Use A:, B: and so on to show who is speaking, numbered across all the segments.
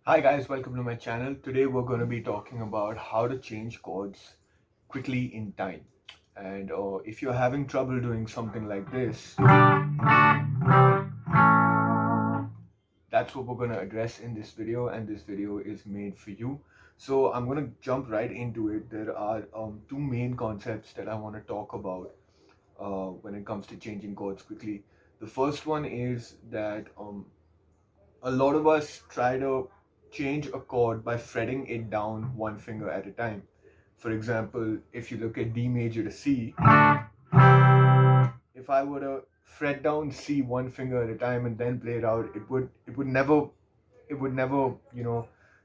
A: Hi guys, welcome to my channel. Today we're going to be talking about how to change chords quickly in time. And if you're having trouble doing something like this, that's what we're going to address in this video, and this video is made for you. So I'm going to jump right into it. There are two main concepts that I want to talk about when it comes to changing chords quickly. The first one is that a lot of us try to change a chord by fretting it down one finger at a time. For example, if you look at D major to C, if I were to fret down C one finger at a time and then play it out, it would never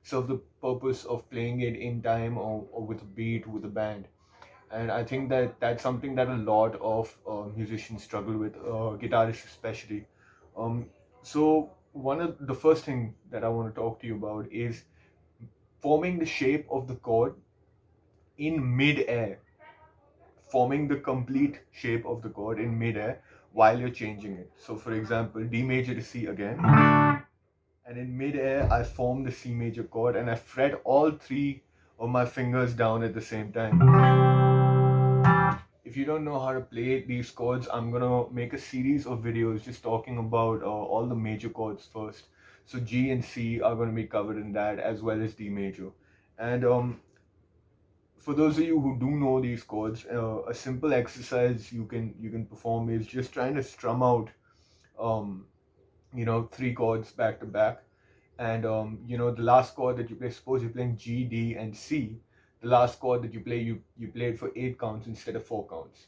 A: serve the purpose of playing it in time or with a beat with a band. And I think that that's something that a lot of musicians struggle with, guitarists especially. So one of the first thing that I want to talk to you about is forming the shape of the chord in mid-air, forming the complete shape of the chord in mid-air while you're changing it. So for example, D major to C again, and in mid-air I form the C major chord and I fret all three of my fingers down at the same time. If you don't know how to play these chords, I'm gonna make a series of videos just talking about all the major chords first. So G and C are gonna be covered in that, as well as D major. And for those of you who do know these chords, a simple exercise you can perform is just trying to strum out, um, three chords back to back, and the last chord that you play, suppose you're playing G, D, and C. The last chord that you play, you play it for 8 counts instead of 4 counts,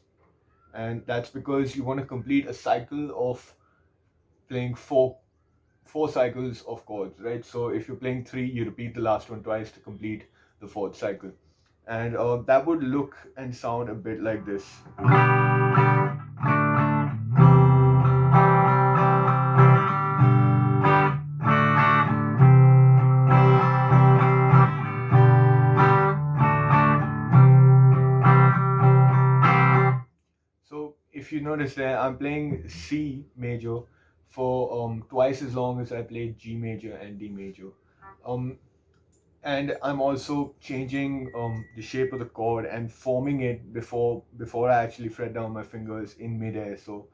A: and that's because you want to complete a cycle of playing four cycles of chords, right? So if you're playing three, you repeat the last one twice to complete the fourth cycle, and that would look and sound a bit like this. So if you notice there, I'm playing C major for twice as long as I played G major and D major. Um, and I'm also changing the shape of the chord and forming it before I actually fret down my fingers in midair. So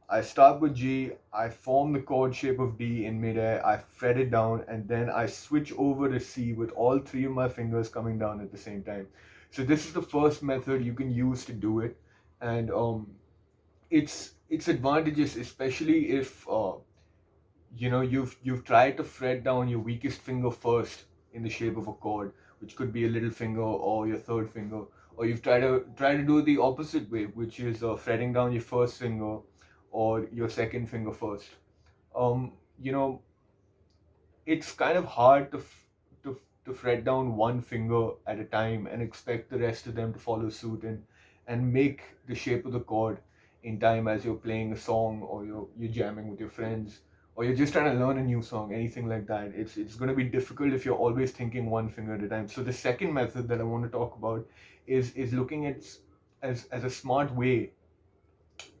A: I start with G, I form the chord shape of D in midair, I fret it down, and then I switch over to C with all three of my fingers coming down at the same time. So this is the first method you can use to do it, and it's advantages, especially if you've tried to fret down your weakest finger first in the shape of a chord, which could be a little finger or your third finger, or you've tried to do the opposite way, which is fretting down your first finger or your second finger first. Um, you know, it's kind of hard to fret down one finger at a time and expect the rest of them to follow suit and make the shape of the chord in time as you're playing a song, or you're jamming with your friends, or you're just trying to learn a new song, anything like that. It's going to be difficult if you're always thinking one finger at a time. So the second method that I want to talk about is looking at as a smart way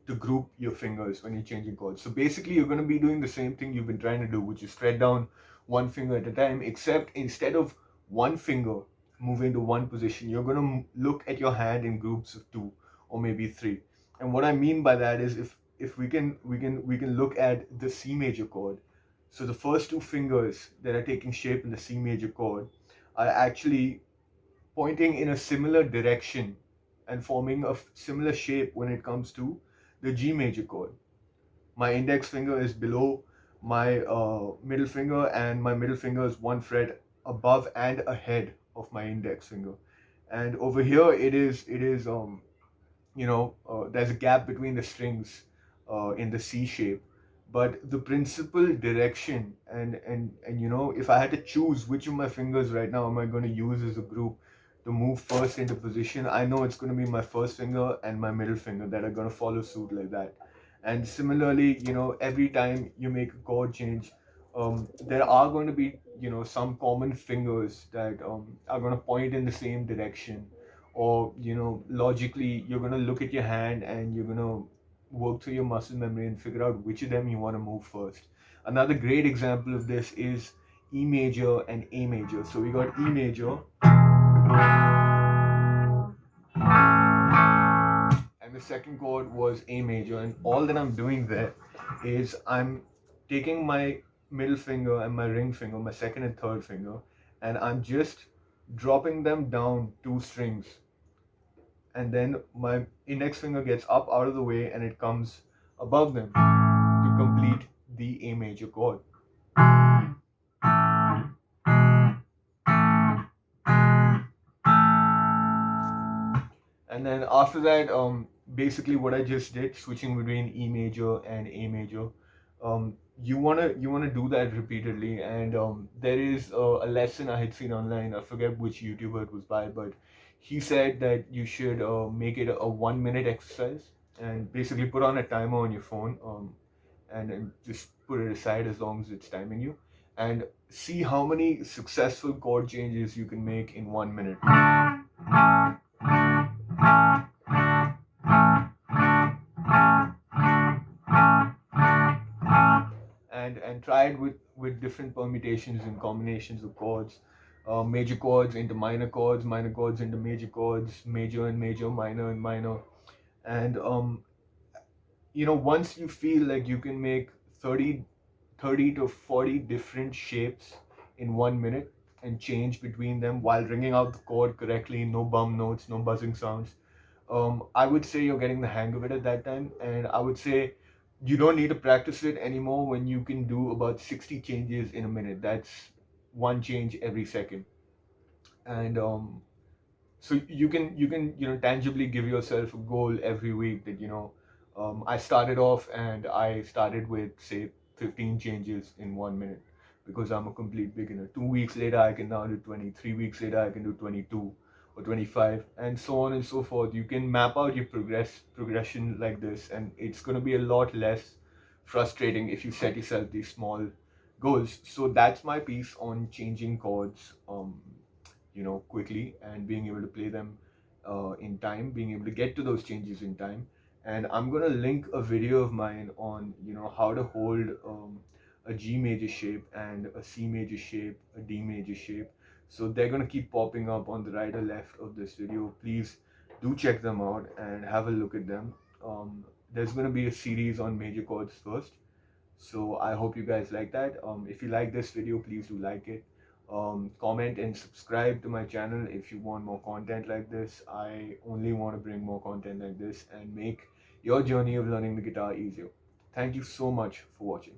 A: to group your fingers when you're changing chords. So basically, you're going to be doing the same thing you've been trying to do, which is fret down one finger at a time, except instead of one finger moving to one position, you're going to look at your hand in groups of two or maybe three. And what I mean by that is, if we can look at the C major chord. So the first two fingers that are taking shape in the C major chord are actually pointing in a similar direction and forming a similar shape when it comes to the G major chord. My index finger is below my middle finger, and my middle finger is one fret above and ahead of my index finger. And over here, there's a gap between the strings in the C shape. But the principal direction, and if I had to choose which of my fingers right now am I going to use as a group to move first into position, I know it's going to be my first finger and my middle finger that are going to follow suit like that. And similarly, every time you make a chord change, there are going to be, some common fingers that are going to point in the same direction, or logically you're going to look at your hand and you're going to work through your muscle memory and figure out which of them you want to move first. Another great example of this is E major and A major. So we got E major, and the second chord was A major. And all that I'm doing there is I'm taking my middle finger and my ring finger, my second and third finger, and I'm just dropping them down two strings. And then my index finger gets up out of the way and it comes above them to complete the A major chord. And then after that, basically what I just did, switching between E major and A major, you wanna do that repeatedly. And there is a lesson I had seen online. I forget which YouTuber it was by, but he said that you should make it a 1 minute exercise and basically put on a timer on your phone, and just put it aside as long as it's timing you, and see how many successful chord changes you can make in 1 minute. And try it with different permutations and combinations of chords, major chords into minor chords into major chords, major and major, minor and minor. And once you feel like you can make 30 to 40 different shapes in 1 minute and change between them while ringing out the chord correctly, no bum notes, no buzzing sounds, I would say you're getting the hang of it at that time. And I would say you don't need to practice it anymore when you can do about 60 changes in a minute. That's one change every second. And so you can tangibly give yourself a goal every week that I started off and I started with say 15 changes in 1 minute because I'm a complete beginner. 2 weeks later I can now do 20. 3 weeks later I can do 22 or 25, and so on and so forth. You can map out your progression like this, and it's going to be a lot less frustrating if you set yourself these small goals. So that's my piece on changing chords, quickly, and being able to play them in time, being able to get to those changes in time. And I'm gonna link a video of mine on how to hold a G major shape and a C major shape, a D major shape. So they're gonna keep popping up on the right or left of this video. Please do check them out and have a look at them. There's gonna be a series on major chords first, so I hope you guys like that. If you like this video, please do like it. Comment and subscribe to my channel if you want more content like this. I only want to bring more content like this and make your journey of learning the guitar easier. Thank you so much for watching.